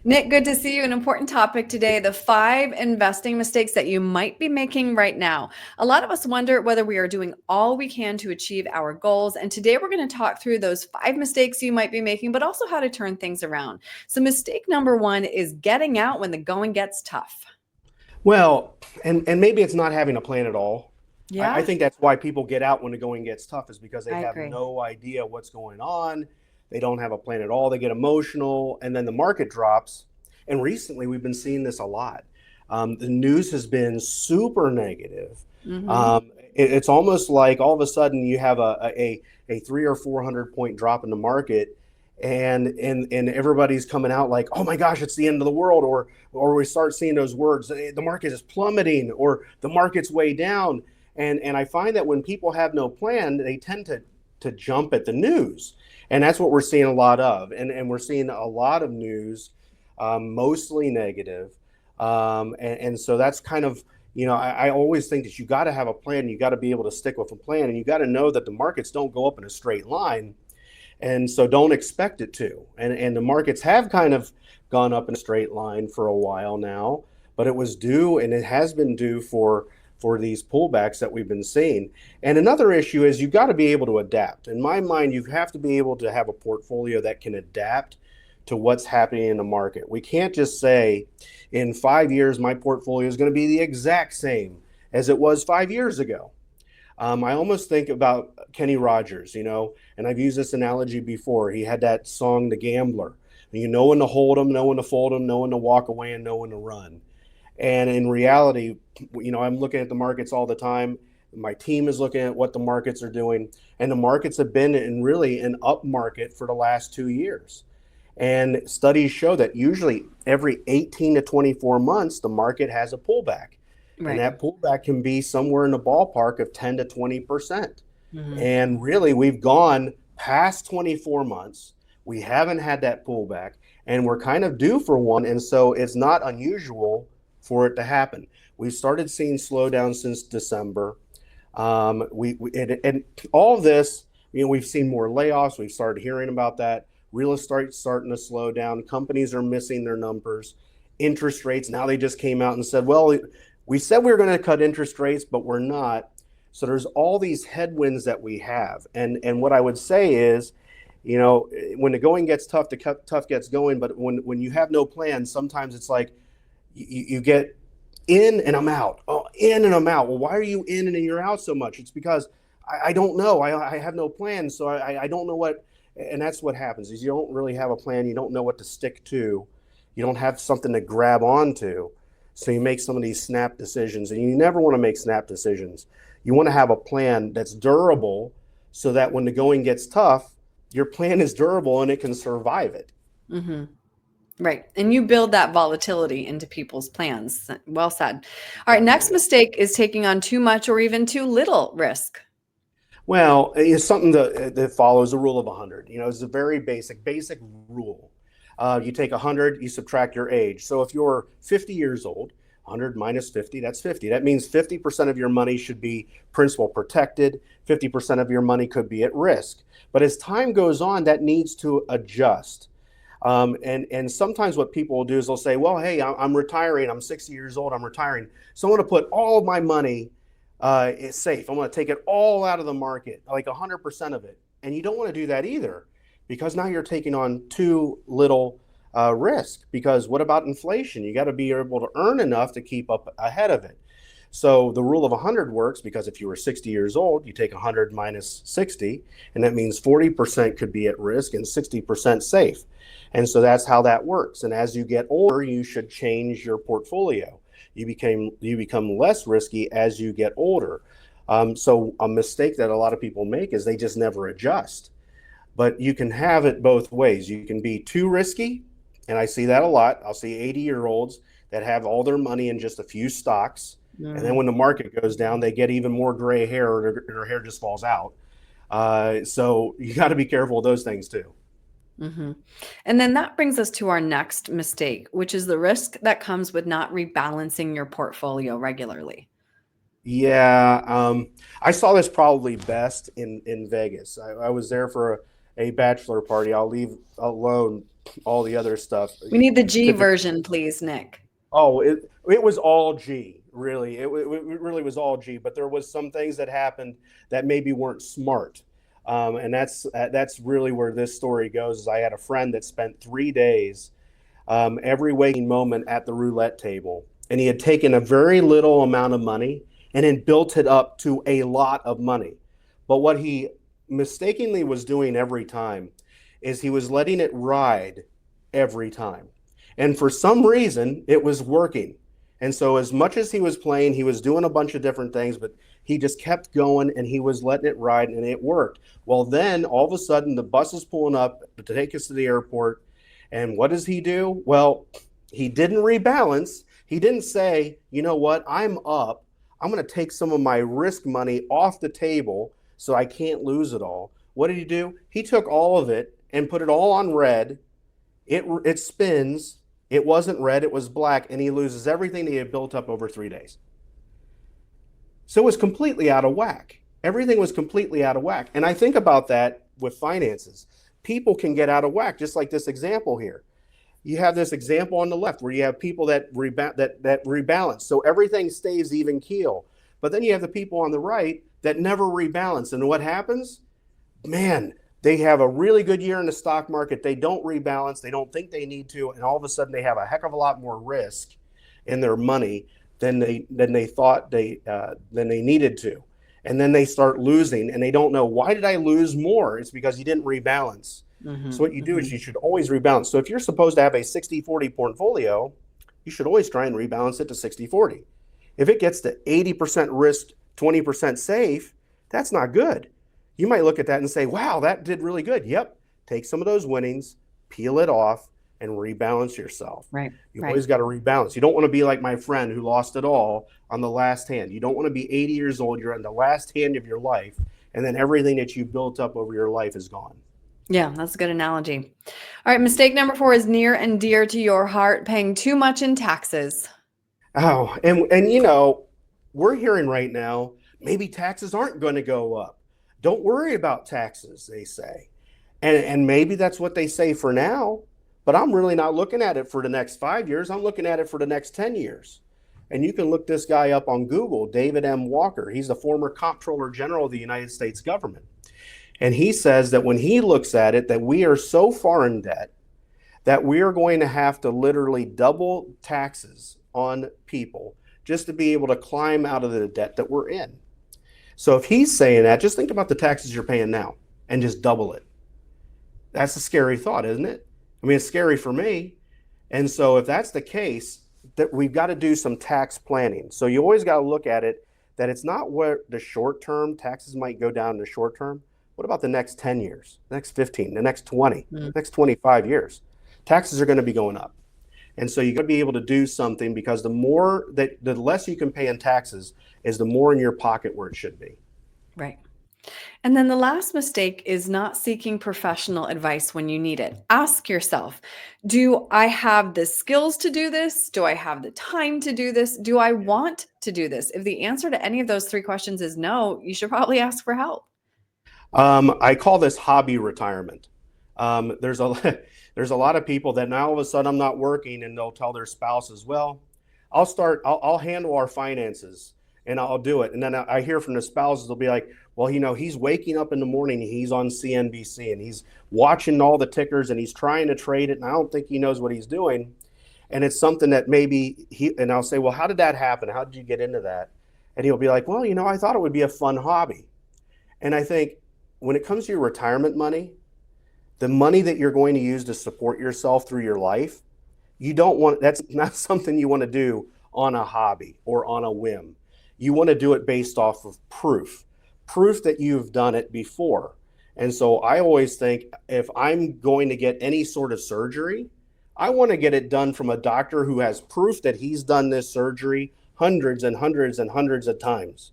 Nick, good to see you. An important topic today, the 5 investing mistakes that you might be making right now. A lot of us wonder whether we are doing all we can to achieve our goals. And today we're going to talk through those 5 mistakes you might be making, but also how to turn things around. So, mistake number one is getting out when the going gets tough. Well, and maybe it's not having a plan at all. I Yeah, think that's why people get out when the going gets tough is because they I have agree. no idea what's going on. They don't have a plan at all. They get emotional, and then the market drops. And recently, we've been seeing this a lot. The news has been super negative. Hmm. It's almost like all of a sudden you have a 300 or 400 point drop in the market, and everybody's coming out like, oh my gosh, it's the end of the world, or we start seeing those words, the market is plummeting, or the market's way down. And I find that when people have no plan, they tend to jump at the news. And that's what we're seeing a lot of. And we're seeing a lot of news, mostly negative. And so that's kind of, I always think that you got to have a plan. You got to be able to stick with a plan. And you got to know that the markets don't go up in a straight line. And so don't expect it to. And the markets have kind of gone up in a straight line for a while now, but it was due, and it has been due for these pullbacks that we've been seeing. And another issue is you've got to be able to adapt. In my mind, you have to be able to have a portfolio that can adapt to what's happening in the market. We can't just say in 5 years my portfolio is going to be the exact same as it was 5 years ago. I almost think about Kenny Rogers, and I've used this analogy before. He had that song, The Gambler. You know when to hold them, know when to fold them, know when to walk away, and know when to run. And in reality, I'm looking at the markets all the time. My team is looking at what the markets are doing, and the markets have been in really an up market for the last 2 years. And studies show that usually every 18 to 24 months, the market has a pullback. And Right. that pullback can be somewhere in the ballpark of 10 to 20%. Hmm. And really, we've gone past 24 months. We haven't had that pullback, and we're kind of due for one. And so it's not unusual for it to happen. We've started seeing slowdown since December. And all this, we've seen more layoffs. We've started hearing about that. Real estate starting to slow down. Companies are missing their numbers. Interest rates, now they just came out and said, well, we said we were going to cut interest rates, but we're not. So there's all these headwinds that we have. And what I would say is, when the going gets tough, the tough gets going. But when you have no plan, sometimes it's like you get in and I'm out. Oh, in and I'm out. Well, why are you in and you're out so much? It's because I don't know. I have no plan. So I don't know what, and that's what happens is you don't really have a plan. You don't know what to stick to. You don't have something to grab onto. So you make some of these snap decisions, and you never want to make snap decisions. You want to have a plan that's durable so that when the going gets tough, your plan is durable and it can survive it. Hmm. Right. And you build that volatility into people's plans. Well said. All right. Next Definitely. mistake is taking on too much or even too little risk. Well, it's something that follows the rule of 100. It's a very basic rule. You take 100, you subtract your age. So if you're 50 years old, 100 minus 50, that's 50. That means 50% of your money should be principal protected. 50% of your money could be at risk. But as time goes on, that needs to adjust. And sometimes what people will do is they'll say, well, hey, I'm retiring. I'm 60 years old. I'm retiring. So I'm going to put all of my money is safe. I'm going to take it all out of the market, like 100% of it. And you don't want to do that either, because now you're taking on too little risk. Because what about inflation? You got to be able to earn enough to keep up ahead of it. So the rule of 100 works because if you were 60 years old, you take 100 minus 60, and that means 40% could be at risk and 60% safe. And so that's how that works. And as you get older, you should change your portfolio. You become less risky as you get older. So a mistake that a lot of people make is they just never adjust. But you can have it both ways. You can be too risky, and I see that a lot. I'll see 80-year-olds that have all their money in just a few stocks, and then Mm. when the market goes down, they get even more gray hair, or their hair just falls out. So you got to be careful of those things too. Hmm. And then that brings us to our next mistake, which is the risk that comes with not rebalancing your portfolio regularly. Yeah, I saw this probably best in Vegas. I was there for a bachelor party. I'll leave alone all the other stuff. We need the G Typically, version, please, Nick. oh, it was all G, really. It really was all G. But there was some things that happened that maybe weren't smart, and that's really where this story goes. Is I had a friend that spent 3 days, every waking moment at the roulette table, and he had taken a very little amount of money and then built it up to a lot of money. But what he mistakenly was doing every time is he was letting it ride every time. And for some reason, it was working. And so, as much as he was playing, he was doing a bunch of different things, but he just kept going and he was letting it ride and it worked. Well, then all of a sudden, the bus is pulling up to take us to the airport. And what does he do? Well, he didn't rebalance. He didn't say, you know what, I'm up. I'm going to take some of my risk money off the table so I can't lose it all. What did he do? He took all of it and put it all on red. It spins. It wasn't red, it was black, and he loses everything he had built up over 3 days. So it was completely out of whack. Everything was completely out of whack. And I think about that with finances. People can get out of whack, just like this example here. You have this example on the left where you have people that rebalance. So everything stays even keel. But then you have the people on the right that never rebalance. And what happens? Man, they have a really good year in the stock market. They don't rebalance. They don't think they need to. And all of a sudden they have a heck of a lot more risk in their money than they thought than they needed to. And then they start losing and they don't know, why did I lose more? It's because you didn't rebalance. So what you do is you should always rebalance. So if you're supposed to have a 60-40 portfolio, you should always try and rebalance it to 60-40. If it gets to 80% risk, 20% safe, that's not good. You might look at that and say, wow, that did really good. Yep. Take some of those winnings, peel it off, and rebalance yourself. Right. You always got to rebalance. You don't want to be like my friend who lost it all on the last hand. You don't want to be 80 years old. You're on the last hand of your life, and then everything that you built up over your life is gone. Yeah, that's a good analogy. All right, mistake number 4 is near and dear to your heart, paying too much in taxes. Oh, and you know, we're hearing right now, maybe taxes aren't going to go up. Don't worry about taxes, they say. And maybe that's what they say for now, but I'm really not looking at it for the next 5 years. I'm looking at it for the next 10 years. And you can look this guy up on Google, David M. Walker. He's the former Comptroller General of the United States government. And he says that when he looks at it, that we are so far in debt that we are going to have to literally double taxes on people just to be able to climb out of the debt that we're in. So if he's saying that, just think about the taxes you're paying now and just double it. That's a scary thought, isn't it? I mean, it's scary for me. And so if that's the case, that we've got to do some tax planning. So you always got to look at it that it's not where the short term taxes might go down in the short term. What about the next 10 years, the next 15, the next 20, the next 25 years? Taxes are going to be going up. And so you got to be able to do something, because the less you can pay in taxes is the more in your pocket where it should be. Right. And then the last mistake is not seeking professional advice when you need it. Ask yourself, do I have the skills to do this? Do I have the time to do this? Do I want to do this? If the answer to any of those 3 questions is no, you should probably ask for help. I call this hobby retirement. There's a lot of people that now all of a sudden I'm not working, and they'll tell their spouses, well, I'll handle our finances and I'll do it. And then I hear from the spouses, they'll be like, well, you know, he's waking up in the morning, he's on CNBC and he's watching all the tickers and he's trying to trade it. And I don't think he knows what he's doing. And it's something that maybe and I'll say, well, how did that happen? How did you get into that? And he'll be like, well, you know, I thought it would be a fun hobby. And I think when it comes to your retirement money, the money that you're going to use to support yourself through your life, that's not something you want to do on a hobby or on a whim. You want to do it based off of proof that you've done it before. And so I always think, if I'm going to get any sort of surgery, I want to get it done from a doctor who has proof that he's done this surgery hundreds and hundreds and hundreds of times.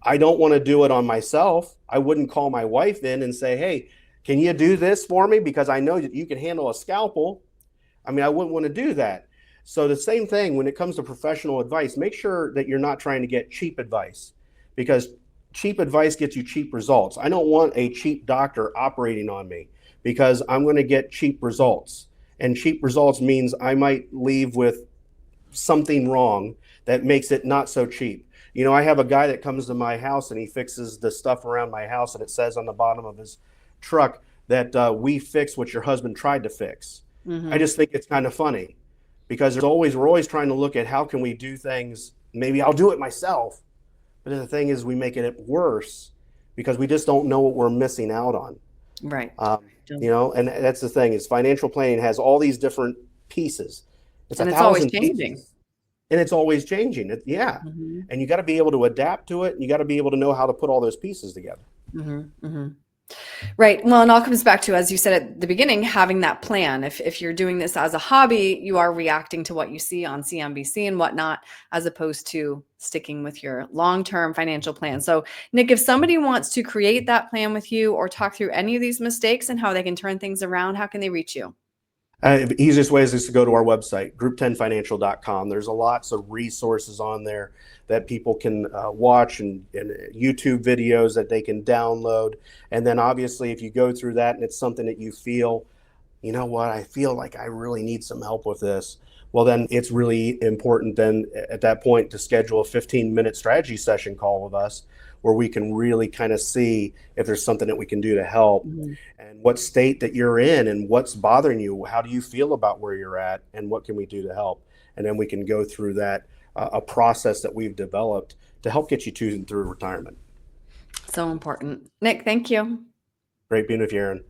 I don't want to do it on myself. I wouldn't call my wife in and say, hey, can you do this for me? Because I know that you can handle a scalpel. I mean, I wouldn't want to do that. So the same thing when it comes to professional advice, make sure that you're not trying to get cheap advice, because cheap advice gets you cheap results. I don't want a cheap doctor operating on me. because I'm going to get cheap results. And cheap results means I might leave with something wrong that makes it not so cheap. I have a guy that comes to my house and he fixes the stuff around my house, and it says on the bottom of his truck that we fix what your husband tried to fix. I Mm-hmm. just think it's kind of funny because we're always trying to look at how can we do things. Maybe I'll do it myself, but the thing is, we make it worse because we just don't know what we're missing out on. Right. And that's the thing is financial planning has all these different pieces. It's a And it's always thousand changing. pieces, and it's always changing. Yeah, Mm-hmm. and you got to be able to adapt to it, and you got to be able to know how to put all those pieces together. Mm-hmm. Mm-hmm. Right. Well, it all comes back to, as you said at the beginning, having that plan. If you're doing this as a hobby, you are reacting to what you see on CNBC and whatnot, as opposed to sticking with your long-term financial plan. So, Nick, if somebody wants to create that plan with you or talk through any of these mistakes and how they can turn things around, how can they reach you? The easiest way is just to go to our website, group10financial.com. There's lots of resources on there that people can watch, and YouTube videos that they can download. And then obviously, if you go through that and it's something that you feel, you know what, I feel like I really need some help with this. Well, then it's really important then at that point to schedule a 15-minute strategy session call with us where we can really kind of see if there's something that we can do to help Mhm. and what state that you're in and what's bothering you. How do you feel about where you're at and what can we do to help? And then we can go through that, a process that we've developed to help get you to and through retirement. So important. Nick, thank you. Great being with you, Aaron.